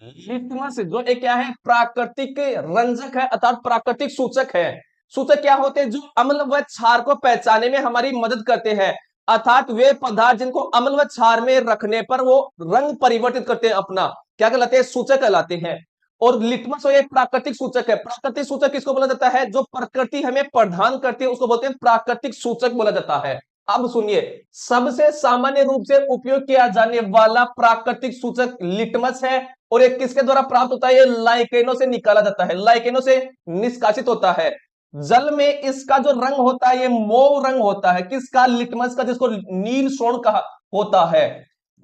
Litmus जो एक क्या है, प्राकृतिक रंजक है अर्थात प्राकृतिक सूचक है। सूचक क्या होते हैं? जो अम्ल व क्षार को पहचाने में हमारी मदद करते हैं, अर्थात वे पदार्थ जिनको अम्ल व क्षार में रखने पर वो रंग परिवर्तित करते हैं अपना, क्या कहलाते हैं? सूचक कहलाते हैं। और लिटमस एक प्राकृतिक सूचक है। प्राकृतिक सूचक किसको बोला जाता है? जो प्रकृति हमें प्रदान करती है उसको बोलते हैं प्राकृतिक सूचक बोला जाता है। अब सुनिए, सबसे सामान्य रूप से उपयोग किया जाने वाला प्राकृतिक सूचक लिटमस है। और ये किसके द्वारा प्राप्त होता है? ये लाइकेनों से निकाला जाता है, लाइकेनों से निष्कासित होता है। जल में इसका जो रंग होता है ये मौव रंग होता है। किसका? लिटमस का, जिसको नील स्वर्ण कहा होता है।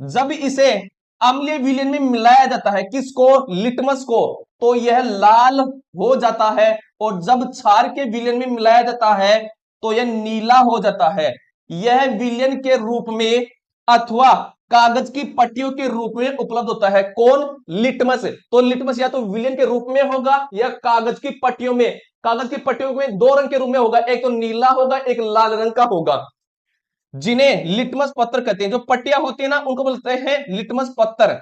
जब इसे अम्लीय विलयन में मिलाया जाता है, किसको? लिटमस को, तो यह लाल हो जाता है। और जब क्षार के विलयन में मिलाया जाता है तो यह नीला हो जाता है। यह विलयन के रूप में अथवा कागज की पट्टियों के रूप में उपलब्ध होता है। कौन? लिटमस। तो लिटमस या तो विलयन के रूप में होगा या कागज की पट्टियों में। कागज की पट्टियों में दो रंग के रूप में होगा, एक तो नीला होगा, एक लाल रंग का होगा, जिन्हें लिटमस पत्थर कहते हैं। जो पट्टियां होती है ना उनको बोलते हैं लिटमस पत्थर।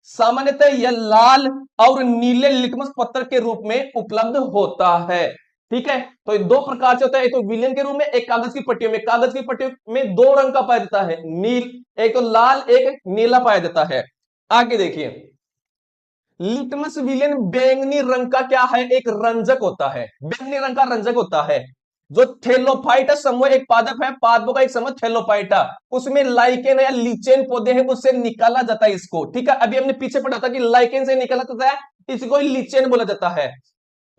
सामान्यतः यह लाल और नीले लिटमस पत्थर के रूप में उपलब्ध होता है। ठीक है, तो ये दो प्रकार से होता है, एक तो विलयन के रूप में, एक कागज की पट्टियों में। कागज की पट्टियों में दो रंग का पाया जाता है, नील, एक तो लाल एक नीला पाया जाता है। आगे देखिए, लिटमस विलयन बैंगनी रंग का क्या है? एक रंजक होता है, बैंगनी रंग का रंजक होता है। जो थेलोफाइटा समूह एक पादप है, पादपों का एक समूह थेलोफाइटा, उसमें लाइकेन या लीचेन पौधे हैं, उससे निकाला जाता है इसको। ठीक है, अभी हमने पीछे पढ़ा था कि लाइकेन से निकाला जाता है, इसको लीचेन बोला जाता है।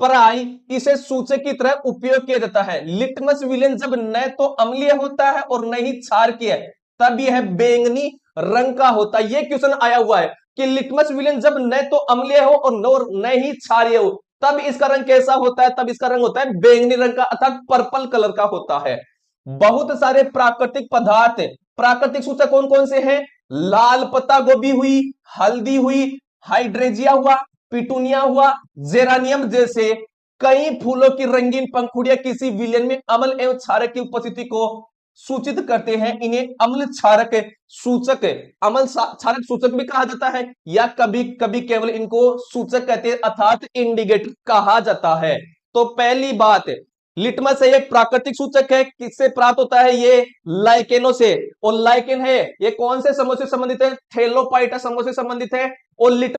पराई इसे सूचक की तरह उपयोग किया जाता है। लिटमस विलयन जब न तो अम्लीय होता है और न ही क्षारकीय है, तब यह बैंगनी रंग का होता है। यह क्वेश्चन आया हुआ है कि लिटमस विलयन जब न तो अम्लीय हो और न ही क्षारीय हो, तब इसका रंग कैसा होता है? तब इसका रंग होता है बैंगनी रंग का अर्थात पर्पल कलर का होता है। बहुत सारे प्राकृतिक पदार्थ, प्राकृतिक सूचक कौन कौन से हैं? लाल पत्ता गोभी हुई, हल्दी हुई, हाइड्रेजिया हुआ, पिटूनिया हुआ, जेरानियम जैसे कई फूलों की रंगीन पंखुड़ियां किसी विलयन में अम्ल एवं क्षारक की उपस्थिति को सूचित करते हैं। इन्हें अम्ल क्षारक सूचक, अम्ल क्षारक सूचक भी कहा जाता है, या कभी कभी केवल इनको सूचक कहते हैं अर्थात इंडिकेटर कहा जाता है। तो पहली बात, लिटमस है एक प्राकृतिक सूचक है। किससे प्राप्त होता है? ये लाइकेनों से। और लाइकेन है ये कौन से समूह से संबंधित है? थैलोफाइटा समूह से संबंधित है। और